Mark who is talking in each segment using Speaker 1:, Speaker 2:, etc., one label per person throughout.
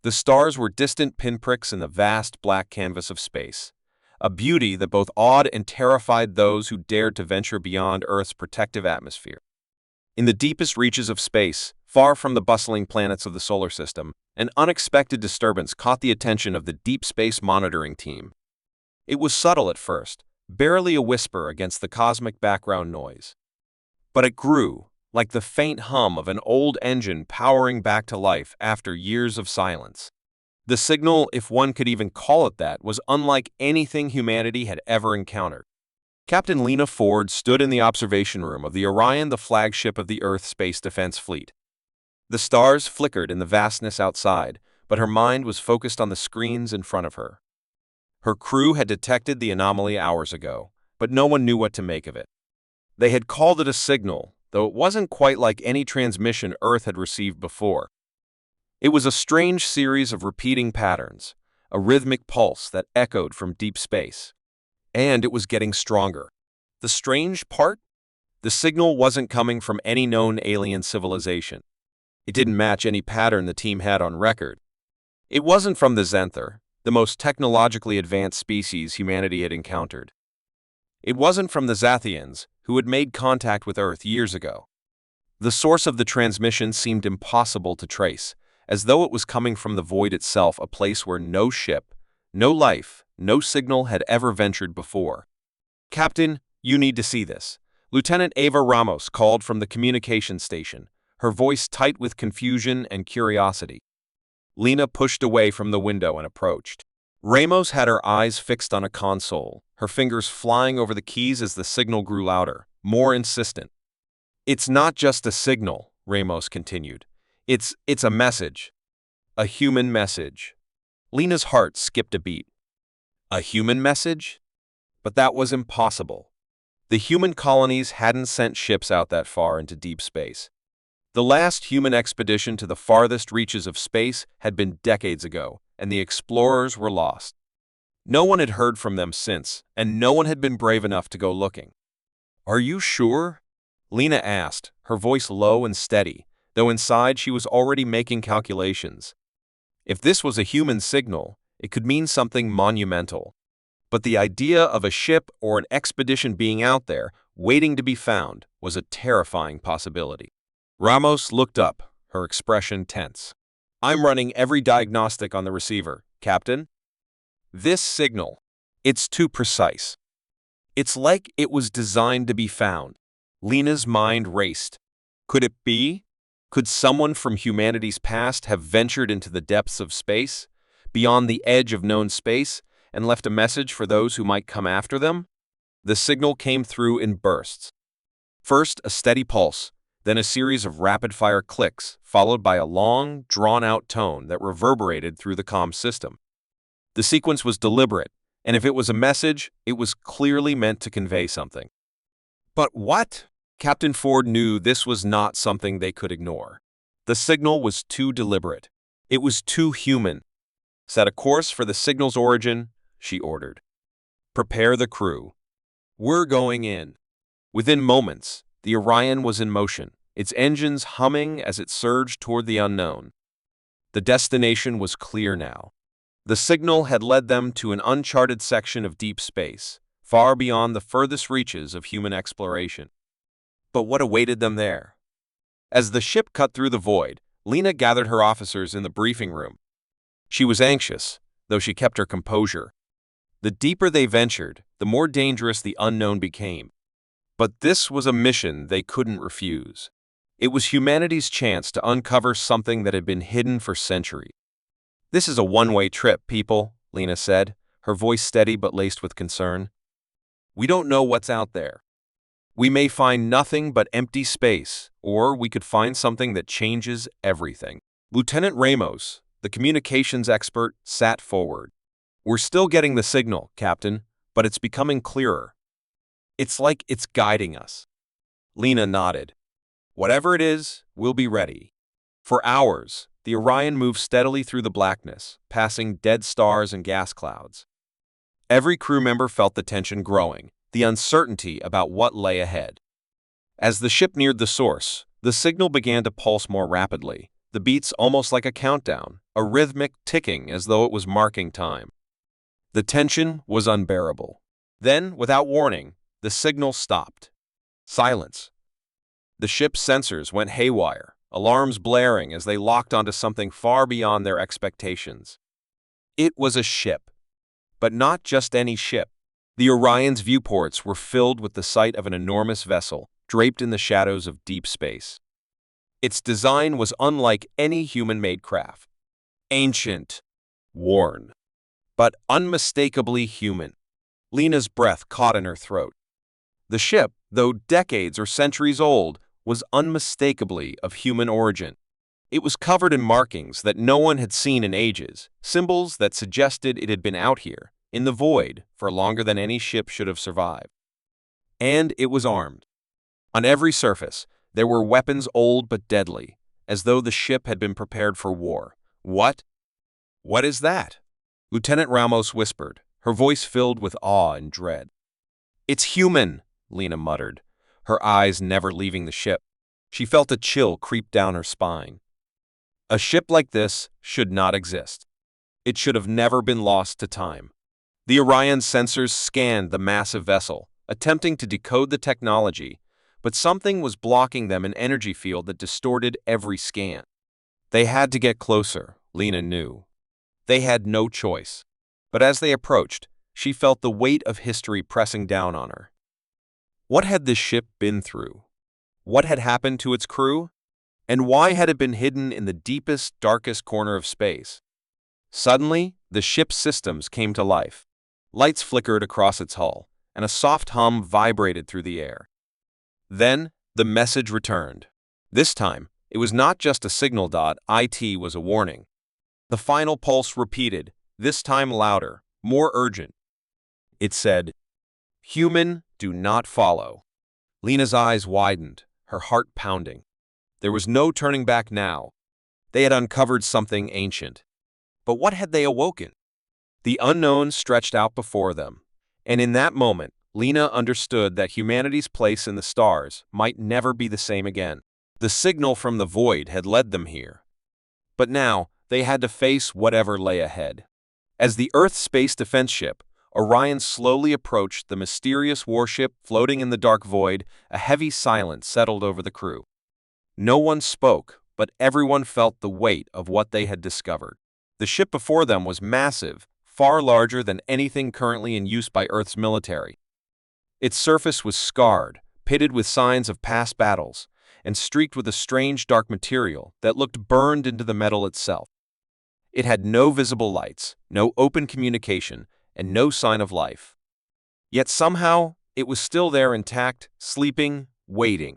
Speaker 1: The stars were distant pinpricks in the vast black canvas of space, a beauty that both awed and terrified those who dared to venture beyond Earth's protective atmosphere. In the deepest reaches of space, far from the bustling planets of the solar system, an unexpected disturbance caught the attention of the Deep Space Monitoring Team. It was subtle at first, barely a whisper against the cosmic background noise. But it grew, like the faint hum of an old engine powering back to life after years of silence. The signal, if one could even call it that, was unlike anything humanity had ever encountered. Captain Lena Ford stood in the observation room of the Orion, the flagship of the Earth Space Defense Fleet. The stars flickered in the vastness outside, but her mind was focused on the screens in front of her. Her crew had detected the anomaly hours ago, but no one knew what to make of it. They had called it a signal, though it wasn't quite like any transmission Earth had received before. It was a strange series of repeating patterns, a rhythmic pulse that echoed from deep space. And it was getting stronger. The strange part? The signal wasn't coming from any known alien civilization. It didn't match any pattern the team had on record. It wasn't from the Zenther, the most technologically advanced species humanity had encountered. It wasn't from the Zathians, who had made contact with Earth years ago. The source of the transmission seemed impossible to trace, as though it was coming from the void itself, a place where no ship, no life, no signal had ever ventured before. "Captain, you need to see this," Lieutenant Ava Ramos called from the communications station, her voice tight with confusion and curiosity. Lena pushed away from the window and approached. Ramos had her eyes fixed on a console, her fingers flying over the keys as the signal grew louder, more insistent. "It's not just a signal," Ramos continued. It's a message. A human message." Lena's heart skipped a beat. A human message? But that was impossible. The human colonies hadn't sent ships out that far into deep space. The last human expedition to the farthest reaches of space had been decades ago, and the explorers were lost. No one had heard from them since, and no one had been brave enough to go looking. "Are you sure?" Lena asked, her voice low and steady, though inside she was already making calculations. If this was a human signal, it could mean something monumental. But the idea of a ship or an expedition being out there, waiting to be found, was a terrifying possibility. Ramos looked up, her expression tense. "I'm running every diagnostic on the receiver, Captain. This signal, it's too precise. It's like it was designed to be found." Lena's mind raced. Could it be? Could someone from humanity's past have ventured into the depths of space, beyond the edge of known space, and left a message for those who might come after them? The signal came through in bursts. First, a steady pulse, then a series of rapid-fire clicks, followed by a long, drawn-out tone that reverberated through the comm system. The sequence was deliberate, and if it was a message, it was clearly meant to convey something. But what? Captain Ford knew this was not something they could ignore. The signal was too deliberate. It was too human. "Set a course for the signal's origin," she ordered. "Prepare the crew. We're going in." Within moments, the Orion was in motion, its engines humming as it surged toward the unknown. The destination was clear now. The signal had led them to an uncharted section of deep space, far beyond the furthest reaches of human exploration. But what awaited them there? As the ship cut through the void, Lena gathered her officers in the briefing room. She was anxious, though she kept her composure. The deeper they ventured, the more dangerous the unknown became. But this was a mission they couldn't refuse. It was humanity's chance to uncover something that had been hidden for centuries. "This is a one-way trip, people," Lena said, her voice steady but laced with concern. "We don't know what's out there. We may find nothing but empty space, or we could find something that changes everything." Lieutenant Ramos, the communications expert, sat forward. "We're still getting the signal, Captain, but it's becoming clearer. It's like it's guiding us." Lena nodded. "Whatever it is, we'll be ready." For hours, the Orion moved steadily through the blackness, passing dead stars and gas clouds. Every crew member felt the tension growing, the uncertainty about what lay ahead. As the ship neared the source, the signal began to pulse more rapidly, the beats almost like a countdown, a rhythmic ticking as though it was marking time. The tension was unbearable. Then, without warning, the signal stopped. Silence. The ship's sensors went haywire, alarms blaring as they locked onto something far beyond their expectations. It was a ship. But not just any ship. The Orion's viewports were filled with the sight of an enormous vessel, draped in the shadows of deep space. Its design was unlike any human-made craft. Ancient, worn, but unmistakably human. Lena's breath caught in her throat. The ship, though decades or centuries old, was unmistakably of human origin. It was covered in markings that no one had seen in ages, symbols that suggested it had been out here, in the void, for longer than any ship should have survived. And it was armed. On every surface, there were weapons old but deadly, as though the ship had been prepared for war. What? What is that? Lieutenant Ramos whispered, her voice filled with awe and dread. It's human, Lena muttered, her eyes never leaving the ship. She felt a chill creep down her spine. A ship like this should not exist. It should have never been lost to time. The Orion's sensors scanned the massive vessel, attempting to decode the technology, but something was blocking them, an energy field that distorted every scan. They had to get closer, Lena knew. They had no choice. But as they approached, she felt the weight of history pressing down on her. What had this ship been through? What had happened to its crew? And why had it been hidden in the deepest, darkest corner of space? Suddenly, the ship's systems came to life. Lights flickered across its hull, and a soft hum vibrated through the air. Then, the message returned. This time, it was not just a signal dot, it was a warning. The final pulse repeated, this time louder, more urgent. It said, "Human, do not follow." Lena's eyes widened, her heart pounding. There was no turning back now. They had uncovered something ancient. But what had they awoken? The unknown stretched out before them, and in that moment, Lena understood that humanity's place in the stars might never be the same again. The signal from the void had led them here. But now, they had to face whatever lay ahead. As the Earth space defense ship, Orion slowly approached the mysterious warship floating in the dark void, a heavy silence settled over the crew. No one spoke, but everyone felt the weight of what they had discovered. The ship before them was massive, far larger than anything currently in use by Earth's military. Its surface was scarred, pitted with signs of past battles, and streaked with a strange dark material that looked burned into the metal itself. It had no visible lights, no open communication, and no sign of life. Yet somehow, it was still there intact, sleeping, waiting.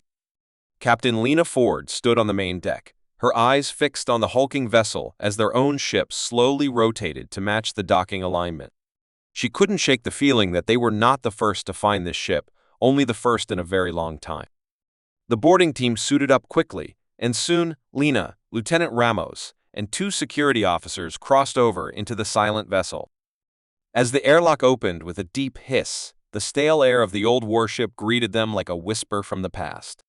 Speaker 1: Captain Lena Ford stood on the main deck, her eyes fixed on the hulking vessel as their own ship slowly rotated to match the docking alignment. She couldn't shake the feeling that they were not the first to find this ship, only the first in a very long time. The boarding team suited up quickly, and soon Lena, Lieutenant Ramos, and two security officers crossed over into the silent vessel. As the airlock opened with a deep hiss, the stale air of the old warship greeted them like a whisper from the past.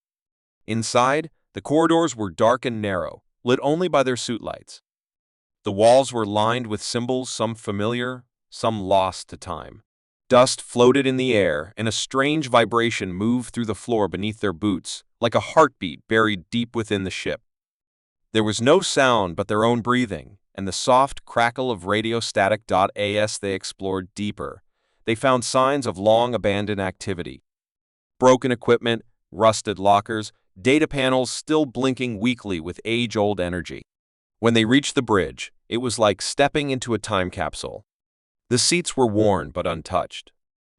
Speaker 1: Inside, the corridors were dark and narrow, lit only by their suit lights. The walls were lined with symbols, some familiar, some lost to time. Dust floated in the air, and a strange vibration moved through the floor beneath their boots, like a heartbeat buried deep within the ship. There was no sound but their own breathing, and the soft crackle of radio static. As they explored deeper, they found signs of long-abandoned activity. Broken equipment, rusted lockers, data panels still blinking weakly with age-old energy. When they reached the bridge, it was like stepping into a time capsule. The seats were worn but untouched.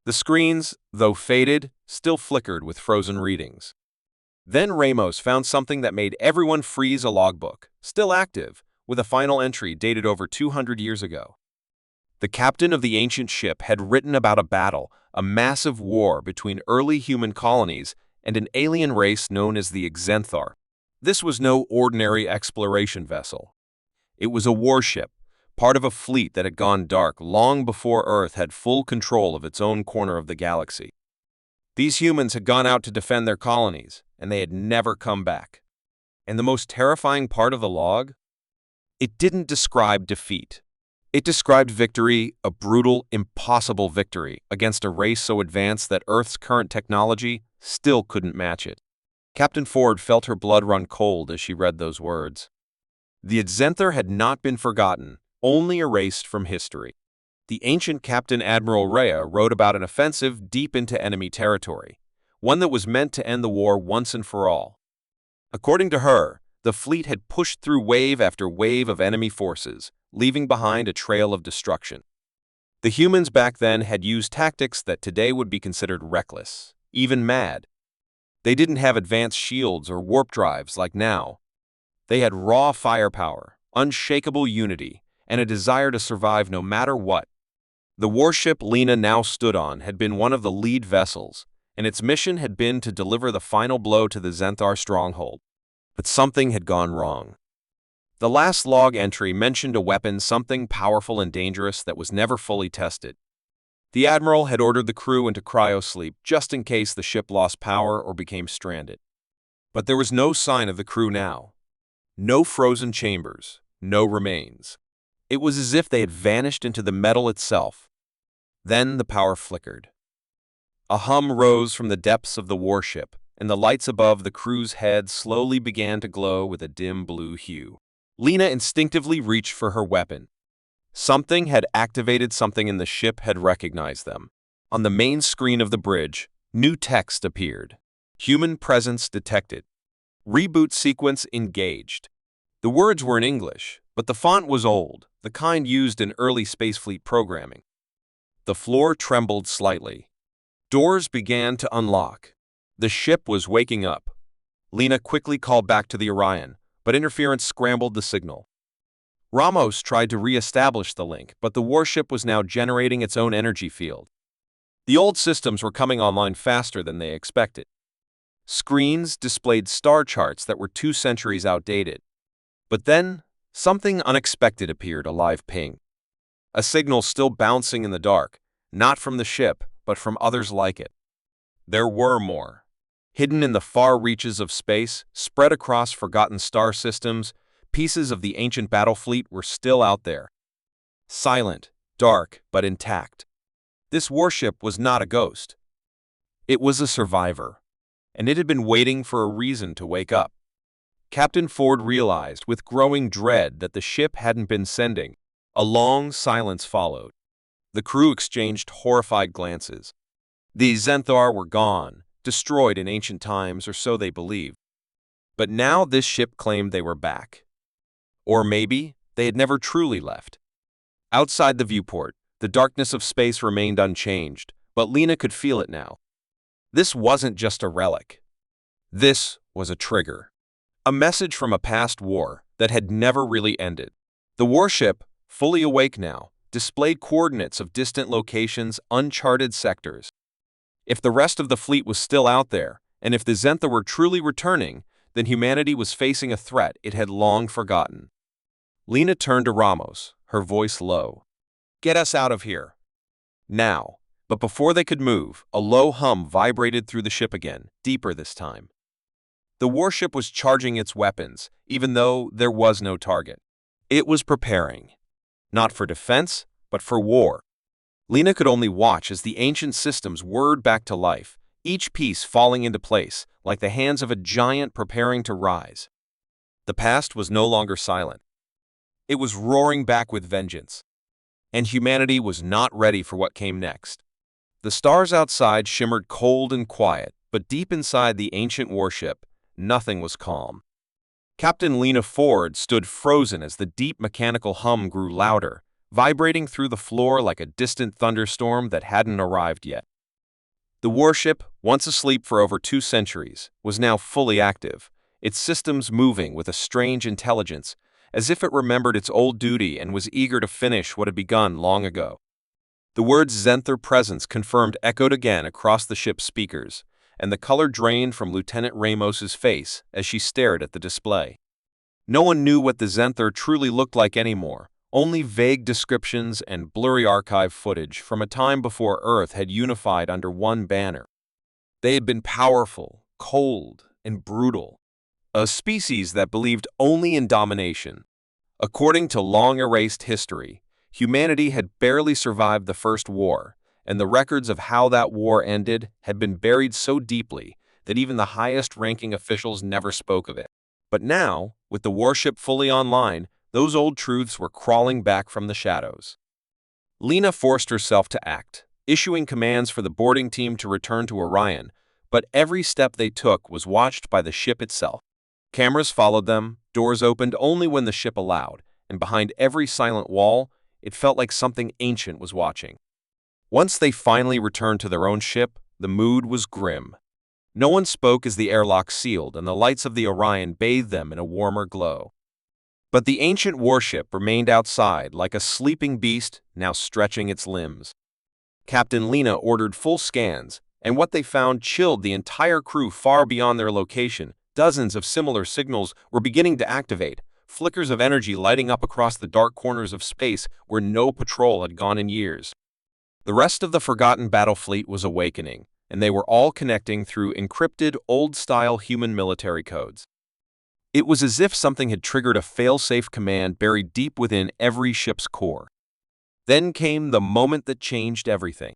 Speaker 1: The screens, though faded, still flickered with frozen readings. Then Ramos found something that made everyone freeze, a logbook, still active, with a final entry dated over 200 years ago. The captain of the ancient ship had written about a battle, a massive war between early human colonies and an alien race known as the Xenthar. This was no ordinary exploration vessel. It was a warship, part of a fleet that had gone dark long before Earth had full control of its own corner of the galaxy. These humans had gone out to defend their colonies, and they had never come back. And the most terrifying part of the log? It didn't describe defeat. It described victory, a brutal, impossible victory, against a race so advanced that Earth's current technology still couldn't match it. Captain Ford felt her blood run cold as she read those words. The Zenther had not been forgotten, only erased from history. The ancient Captain Admiral Rhea wrote about an offensive deep into enemy territory, one that was meant to end the war once and for all. According to her, the fleet had pushed through wave after wave of enemy forces, leaving behind a trail of destruction. The humans back then had used tactics that today would be considered reckless, even mad. They didn't have advanced shields or warp drives like now. They had raw firepower, unshakable unity, and a desire to survive no matter what. The warship Lena now stood on had been one of the lead vessels, and its mission had been to deliver the final blow to the Zenthar stronghold. But something had gone wrong. The last log entry mentioned a weapon, something powerful and dangerous that was never fully tested. The Admiral had ordered the crew into cryosleep just in case the ship lost power or became stranded. But there was no sign of the crew now. No frozen chambers, no remains. It was as if they had vanished into the metal itself. Then the power flickered. A hum rose from the depths of the warship, and the lights above the crew's head slowly began to glow with a dim blue hue. Lena instinctively reached for her weapon. Something had activated, something in the ship had recognized them. On the main screen of the bridge, new text appeared. Human presence detected. Reboot sequence engaged. The words were in English, but the font was old, the kind used in early spacefleet programming. The floor trembled slightly. Doors began to unlock. The ship was waking up. Lena quickly called back to the Orion, but interference scrambled the signal. Ramos tried to re-establish the link, but the warship was now generating its own energy field. The old systems were coming online faster than they expected. Screens displayed star charts that were 2 centuries outdated. But then, something unexpected appeared, a live ping. A signal still bouncing in the dark, not from the ship, but from others like it. There were more. Hidden in the far reaches of space, spread across forgotten star systems, pieces of the ancient battle fleet were still out there. Silent, dark, but intact. This warship was not a ghost. It was a survivor, and it had been waiting for a reason to wake up. Captain Ford realized with growing dread that the ship hadn't been sending. A long silence followed. The crew exchanged horrified glances. The Zenthar were gone, destroyed in ancient times, or so they believed. But now this ship claimed they were back. Or maybe they had never truly left. Outside the viewport, the darkness of space remained unchanged, but Lena could feel it now. This wasn't just a relic. This was a trigger. A message from a past war that had never really ended. The warship, fully awake now, displayed coordinates of distant locations, uncharted sectors. If the rest of the fleet was still out there, and if the Zentha were truly returning, then humanity was facing a threat it had long forgotten. Lena turned to Ramos, her voice low. "Get us out of here." Now. But before they could move, a low hum vibrated through the ship again, deeper this time. The warship was charging its weapons, even though there was no target. It was preparing. Not for defense, but for war. Lena could only watch as the ancient systems whirred back to life, each piece falling into place, like the hands of a giant preparing to rise. The past was no longer silent. It was roaring back with vengeance. And humanity was not ready for what came next. The stars outside shimmered cold and quiet, but deep inside the ancient warship, nothing was calm. Captain Lena Ford stood frozen as the deep mechanical hum grew louder, vibrating through the floor like a distant thunderstorm that hadn't arrived yet. The warship, once asleep for over 2 centuries, was now fully active, its systems moving with a strange intelligence, as if it remembered its old duty and was eager to finish what had begun long ago. The words Zenther presence confirmed echoed again across the ship's speakers, and the color drained from Lieutenant Ramos's face as she stared at the display. No one knew what the Zenther truly looked like anymore, only vague descriptions and blurry archive footage from a time before Earth had unified under one banner. They had been powerful, cold, and brutal. a species that believed only in domination. According to long-erased history, humanity had barely survived the First War, and the records of how that war ended had been buried so deeply that even the highest-ranking officials never spoke of it. But now, with the warship fully online, those old truths were crawling back from the shadows. Lena forced herself to act, issuing commands for the boarding team to return to Orion, but every step they took was watched by the ship itself. Cameras followed them, doors opened only when the ship allowed, and behind every silent wall, it felt like something ancient was watching. Once they finally returned to their own ship, the mood was grim. No one spoke as the airlock sealed and the lights of the Orion bathed them in a warmer glow. But the ancient warship remained outside like a sleeping beast now stretching its limbs. Captain Lena ordered full scans, and what they found chilled the entire crew far beyond their location. Dozens of similar signals were beginning to activate, flickers of energy lighting up across the dark corners of space where no patrol had gone in years. The rest of the forgotten battle fleet was awakening, and they were all connecting through encrypted, old-style human military codes. It was as if something had triggered a fail-safe command buried deep within every ship's core. Then came the moment that changed everything.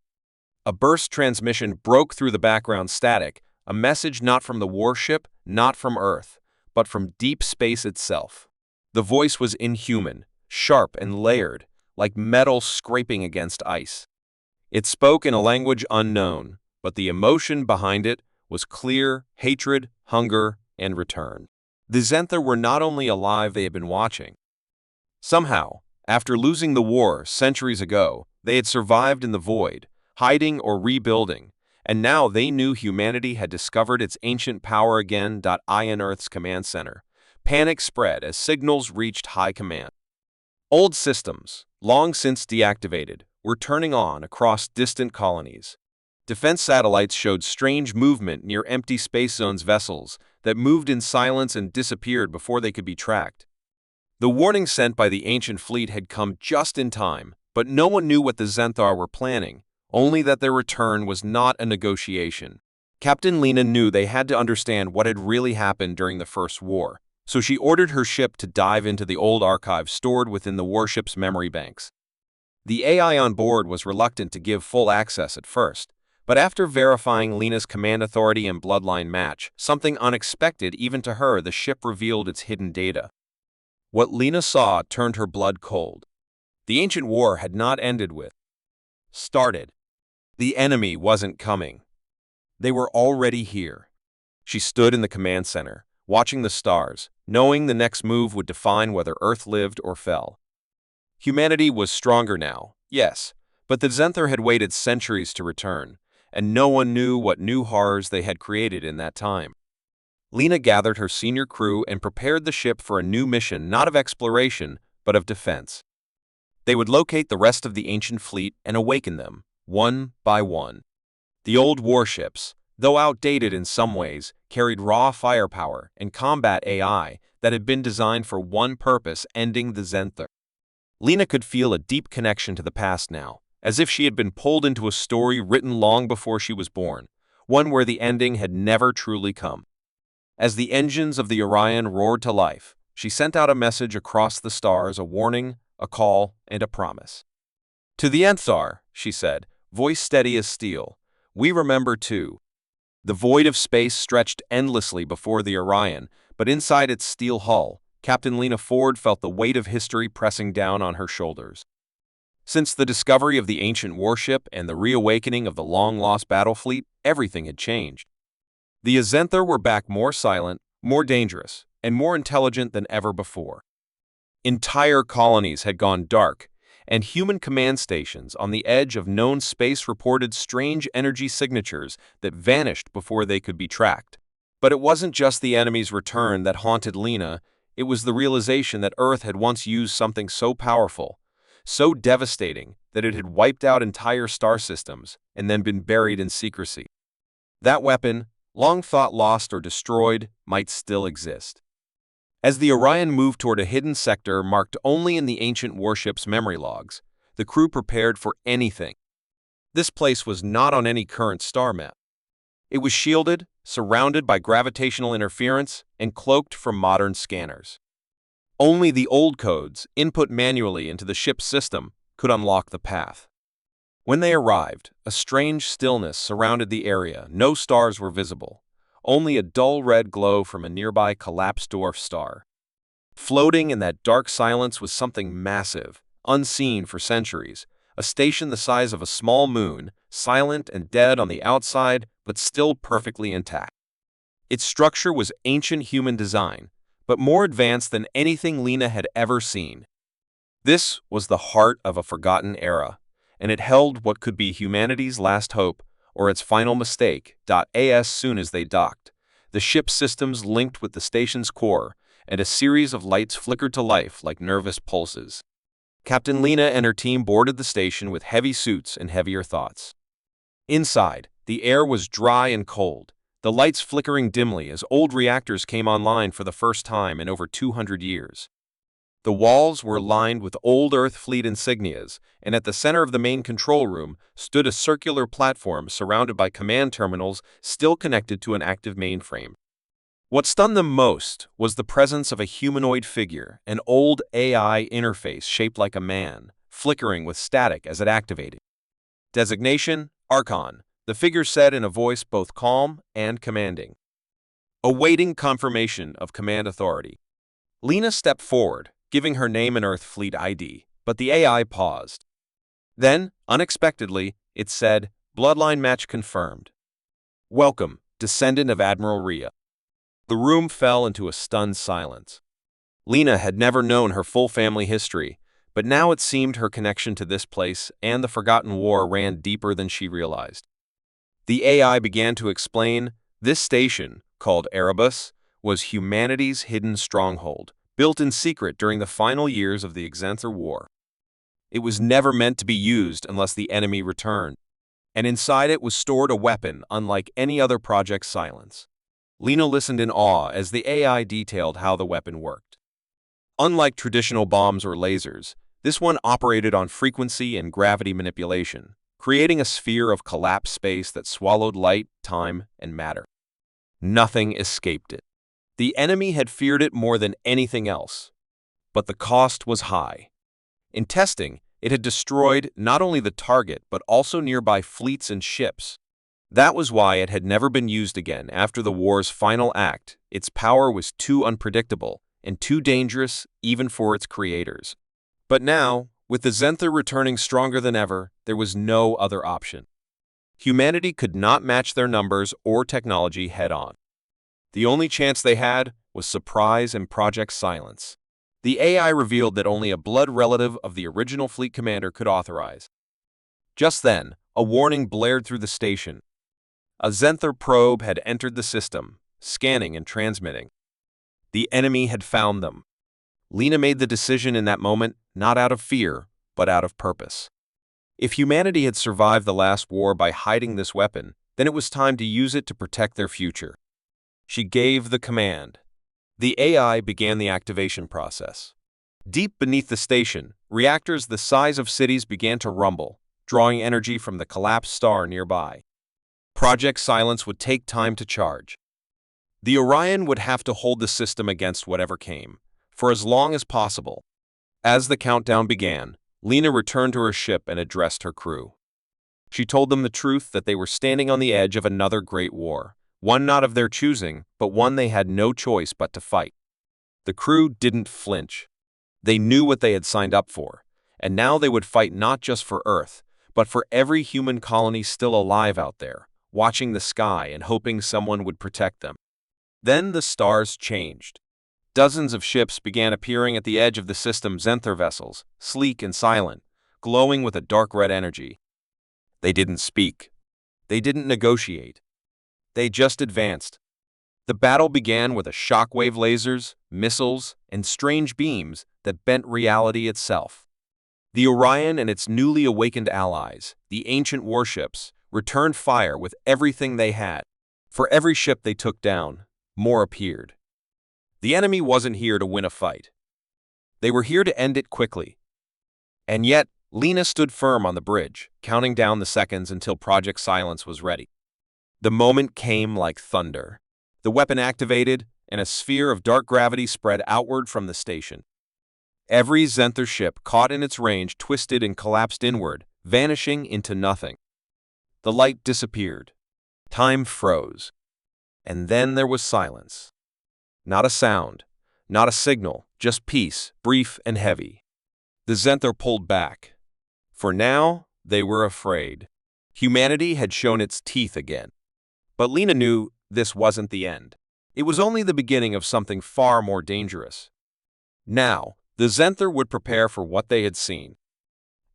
Speaker 1: A burst transmission broke through the background static, a message not from the warship, not from Earth, but from deep space itself. The voice was inhuman, sharp and layered, like metal scraping against ice. It spoke in a language unknown, but the emotion behind it was clear: hatred, hunger, and return. The Zenther were not only alive, they had been watching. Somehow, after losing the war centuries ago, they had survived in the void, hiding or rebuilding, and now they knew humanity had discovered its ancient power again. In Earth's command center, panic spread as signals reached high command. Old systems, long since deactivated, were turning on across distant colonies. Defense satellites showed strange movement near empty space zones, vessels that moved in silence and disappeared before they could be tracked. The warning sent by the ancient fleet had come just in time, but no one knew what the Zenthar were planning, only that their return was not a negotiation. Captain Lena knew they had to understand what had really happened during the First War, so she ordered her ship to dive into the old archives stored within the warship's memory banks. The AI on board was reluctant to give full access at first, but after verifying Lena's command authority and bloodline match, something unexpected even to her, the ship revealed its hidden data. What Lena saw turned her blood cold. The ancient war had not ended with started. The enemy wasn't coming. They were already here. She stood in the command center, watching the stars, knowing the next move would define whether Earth lived or fell. Humanity was stronger now, yes, but the Zenther had waited centuries to return, and no one knew what new horrors they had created in that time. Lena gathered her senior crew and prepared the ship for a new mission, not of exploration, but of defense. They would locate the rest of the ancient fleet and awaken them, one by one. The old warships, though outdated in some ways, carried raw firepower and combat AI that had been designed for one purpose: ending the Zenther. Lena could feel a deep connection to the past now, as if she had been pulled into a story written long before she was born, one where the ending had never truly come. As the engines of the Orion roared to life, she sent out a message across the stars, a warning, a call, and a promise. "To the Zenther," she said, voice steady as steel, "we remember too." The void of space stretched endlessly before the Orion, but inside its steel hull, Captain Lena Ford felt the weight of history pressing down on her shoulders. Since the discovery of the ancient warship and the reawakening of the long-lost battle fleet, everything had changed. The Zenther were back, more silent, more dangerous, and more intelligent than ever before. Entire colonies had gone dark, and human command stations on the edge of known space reported strange energy signatures that vanished before they could be tracked. But it wasn't just the enemy's return that haunted Lena, it was the realization that Earth had once used something so powerful, so devastating, that it had wiped out entire star systems and then been buried in secrecy. That weapon, long thought lost or destroyed, might still exist. As the Orion moved toward a hidden sector marked only in the ancient warship's memory logs, the crew prepared for anything. This place was not on any current star map. It was shielded, surrounded by gravitational interference and cloaked from modern scanners. Only the old codes, input manually into the ship's system, could unlock the path. When they arrived, a strange stillness surrounded the area. No stars were visible, only a dull red glow from a nearby collapsed dwarf star. Floating in that dark silence was something massive, unseen for centuries, a station the size of a small moon, silent and dead on the outside, but still perfectly intact. Its structure was ancient human design, but more advanced than anything Lena had ever seen. This was the heart of a forgotten era, and it held what could be humanity's last hope or its final mistake. As soon as they docked, the ship's systems linked with the station's core, and a series of lights flickered to life like nervous pulses. Captain Lena and her team boarded the station with heavy suits and heavier thoughts. Inside, the air was dry and cold, the lights flickering dimly as old reactors came online for the first time in over 200 years. The walls were lined with old Earth fleet insignias, and at the center of the main control room stood a circular platform surrounded by command terminals still connected to an active mainframe. What stunned them most was the presence of a humanoid figure, an old AI interface shaped like a man, flickering with static as it activated. Designation: Archon, the figure said in a voice both calm and commanding. Awaiting confirmation of command authority. Lena stepped forward, giving her name and Earth Fleet ID, but the AI paused. Then, unexpectedly, it said, "Bloodline match confirmed. Welcome, descendant of Admiral Rhea." The room fell into a stunned silence. Lena had never known her full family history, but now it seemed her connection to this place and the Forgotten War ran deeper than she realized. The AI began to explain, this station, called Erebus, was humanity's hidden stronghold, built in secret during the final years of the Xanther War. It was never meant to be used unless the enemy returned, and inside it was stored a weapon unlike any other Project Silence. Lena listened in awe as the AI detailed how the weapon worked. Unlike traditional bombs or lasers, this one operated on frequency and gravity manipulation, creating a sphere of collapsed space that swallowed light, time, and matter. Nothing escaped it. The enemy had feared it more than anything else, but the cost was high. In testing, it had destroyed not only the target but also nearby fleets and ships. That was why it had never been used again after the war's final act. Its power was too unpredictable and too dangerous even for its creators. But now, with the Xanther returning stronger than ever, there was no other option. Humanity could not match their numbers or technology head-on. The only chance they had was surprise and Project Silence. The AI revealed that only a blood relative of the original fleet commander could authorize. Just then, a warning blared through the station. A Xanther probe had entered the system, scanning and transmitting. The enemy had found them. Lena made the decision in that moment, not out of fear, but out of purpose. If humanity had survived the last war by hiding this weapon, then it was time to use it to protect their future. She gave the command. The AI began the activation process. Deep beneath the station, reactors the size of cities began to rumble, drawing energy from the collapsed star nearby. Project Silence would take time to charge. The Orion would have to hold the system against whatever came, for as long as possible. As the countdown began, Lena returned to her ship and addressed her crew. She told them the truth that they were standing on the edge of another great war, one not of their choosing, but one they had no choice but to fight. The crew didn't flinch. They knew what they had signed up for, and now they would fight not just for Earth, but for every human colony still alive out there, watching the sky and hoping someone would protect them. Then the stars changed. Dozens of ships began appearing at the edge of the system's Xanther vessels, sleek and silent, glowing with a dark red energy. They didn't speak. They didn't negotiate. They just advanced. The battle began with a shockwave lasers, missiles, and strange beams that bent reality itself. The Orion and its newly awakened allies, the ancient warships, returned fire with everything they had. For every ship they took down, more appeared. The enemy wasn't here to win a fight. They were here to end it quickly. And yet, Lena stood firm on the bridge, counting down the seconds until Project Silence was ready. The moment came like thunder. The weapon activated, and a sphere of dark gravity spread outward from the station. Every Zenther ship caught in its range twisted and collapsed inward, vanishing into nothing. The light disappeared. Time froze. And then there was silence. Not a sound, not a signal, just peace, brief and heavy. The Zenther pulled back. For now, they were afraid. Humanity had shown its teeth again. But Lena knew this wasn't the end. It was only the beginning of something far more dangerous. Now, the Zenther would prepare for what they had seen.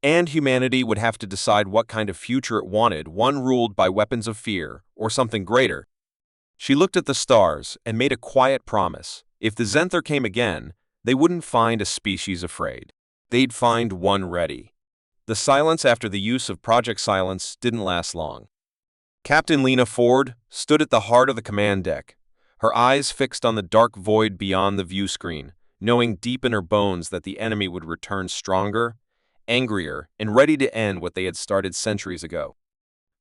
Speaker 1: And humanity would have to decide what kind of future it wanted, one ruled by weapons of fear, or something greater. She looked at the stars and made a quiet promise. If the Zenther came again, they wouldn't find a species afraid. They'd find one ready. The silence after the use of Project Silence didn't last long. Captain Lena Ford stood at the heart of the command deck, her eyes fixed on the dark void beyond the view screen, knowing deep in her bones that the enemy would return stronger, angrier, and ready to end what they had started centuries ago.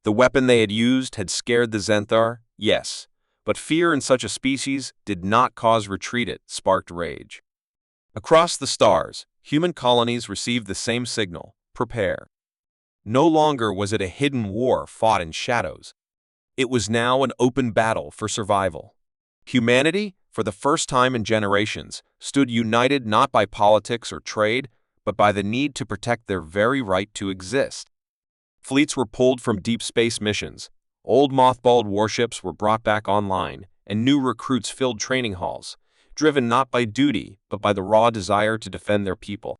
Speaker 1: The weapon they had used had scared the Zenther, yes, but fear in such a species did not cause retreat, it sparked rage. Across the stars, human colonies received the same signal: prepare. No longer was it a hidden war fought in shadows. It was now an open battle for survival. Humanity, for the first time in generations, stood united not by politics or trade, but by the need to protect their very right to exist. Fleets were pulled from deep space missions, old mothballed warships were brought back online, and new recruits filled training halls, driven not by duty, but by the raw desire to defend their people.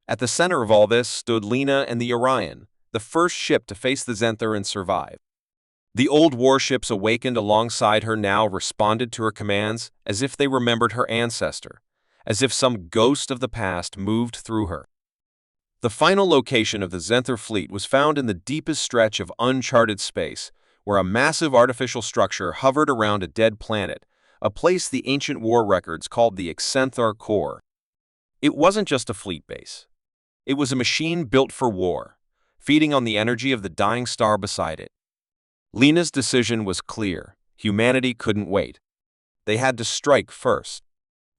Speaker 1: At the center of all this stood Lena and the Orion, the first ship to face the Zenther and survive. The old warships awakened alongside her now responded to her commands as if they remembered her ancestor, as if some ghost of the past moved through her. The final location of the Zenther fleet was found in the deepest stretch of uncharted space, where a massive artificial structure hovered around a dead planet, a place the ancient war records called the Xanthar Core. It wasn't just a fleet base. It was a machine built for war, feeding on the energy of the dying star beside it. Lena's decision was clear. Humanity couldn't wait. They had to strike first.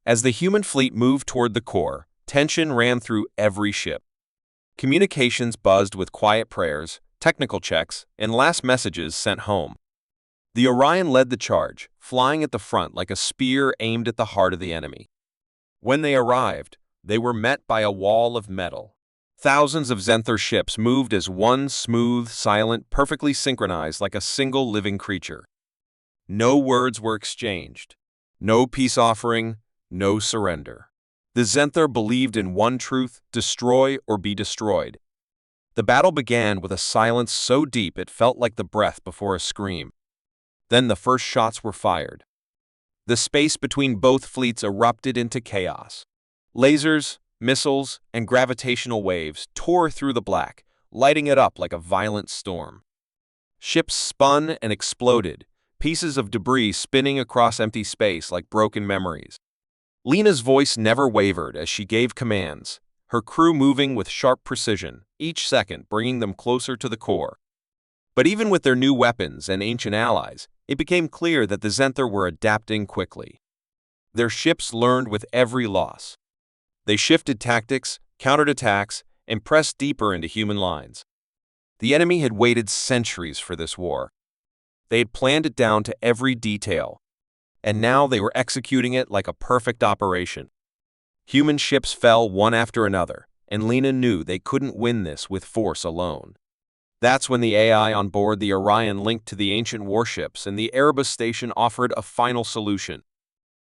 Speaker 1: As the human fleet moved toward the core, tension ran through every ship. Communications buzzed with quiet prayers, technical checks, and last messages sent home. The Orion led the charge, flying at the front like a spear aimed at the heart of the enemy. When they arrived, they were met by a wall of metal. Thousands of Zenther ships moved as one smooth, silent, perfectly synchronized like a single living creature. No words were exchanged. No peace offering, no surrender. The Zenther believed in one truth: destroy or be destroyed. The battle began with a silence so deep it felt like the breath before a scream. Then the first shots were fired. The space between both fleets erupted into chaos. Lasers, missiles, and gravitational waves tore through the black, lighting it up like a violent storm. Ships spun and exploded, pieces of debris spinning across empty space like broken memories. Lena's voice never wavered as she gave commands, her crew moving with sharp precision, each second bringing them closer to the core. But even with their new weapons and ancient allies, it became clear that the Zenther were adapting quickly. Their ships learned with every loss. They shifted tactics, countered attacks, and pressed deeper into human lines. The enemy had waited centuries for this war. They had planned it down to every detail, and now they were executing it like a perfect operation. Human ships fell one after another, and Lena knew they couldn't win this with force alone. That's when the AI on board the Orion linked to the ancient warships, and the Erebus station offered a final solution.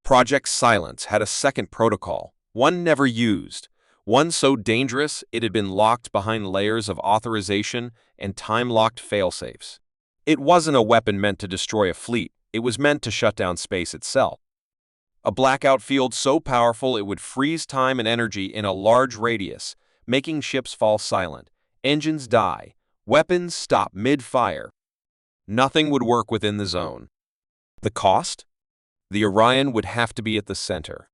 Speaker 1: Project Silence had a second protocol, one never used, one so dangerous it had been locked behind layers of authorization and time-locked failsafes. It wasn't a weapon meant to destroy a fleet, it was meant to shut down space itself. A blackout field so powerful it would freeze time and energy in a large radius, making ships fall silent, engines die, weapons stop mid-fire. Nothing would work within the zone. The cost? The Orion would have to be at the center.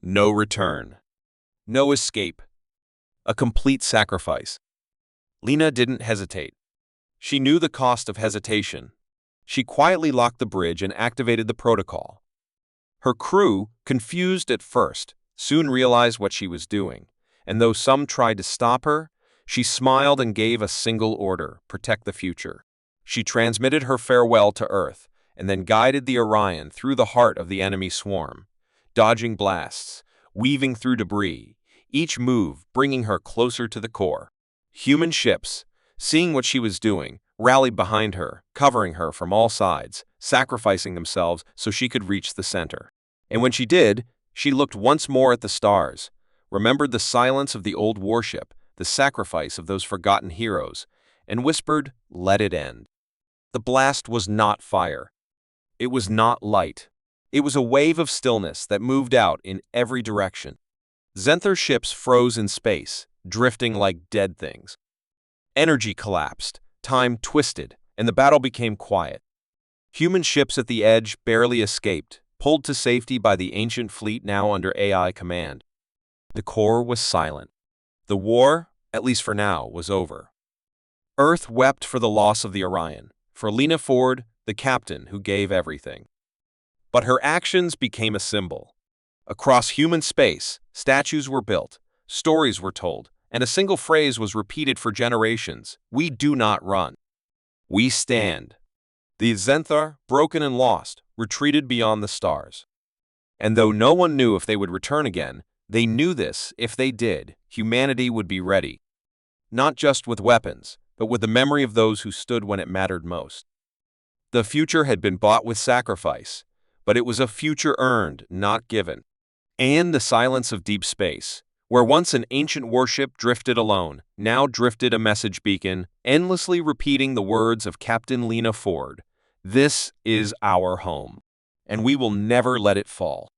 Speaker 1: No return. No escape. A complete sacrifice. Lena didn't hesitate. She knew the cost of hesitation. She quietly locked the bridge and activated the protocol. Her crew, confused at first, soon realized what she was doing, and though some tried to stop her, she smiled and gave a single order: protect the future. She transmitted her farewell to Earth, and then guided the Orion through the heart of the enemy swarm, dodging blasts, weaving through debris, each move bringing her closer to the core. Human ships, seeing what she was doing, rallied behind her, covering her from all sides, sacrificing themselves so she could reach the center. And when she did, she looked once more at the stars, remembered the silence of the old warship, the sacrifice of those forgotten heroes, and whispered, "Let it end." The blast was not fire. It was not light. It was a wave of stillness that moved out in every direction. Zenther ships froze in space, drifting like dead things. Energy collapsed, time twisted, and the battle became quiet. Human ships at the edge barely escaped, pulled to safety by the ancient fleet now under AI command. The core was silent. The war, at least for now, was over. Earth wept for the loss of the Orion, for Lena Ford, the captain who gave everything. But her actions became a symbol. Across human space, statues were built, stories were told, and a single phrase was repeated for generations: "We do not run. We stand." The Zenther, broken and lost, retreated beyond the stars. And though no one knew if they would return again, they knew this: if they did, humanity would be ready. Not just with weapons, but with the memory of those who stood when it mattered most. The future had been bought with sacrifice, but it was a future earned, not given. And the silence of deep space, where once an ancient warship drifted alone, now drifted a message beacon, endlessly repeating the words of Captain Lena Ford: "This is our home, and we will never let it fall."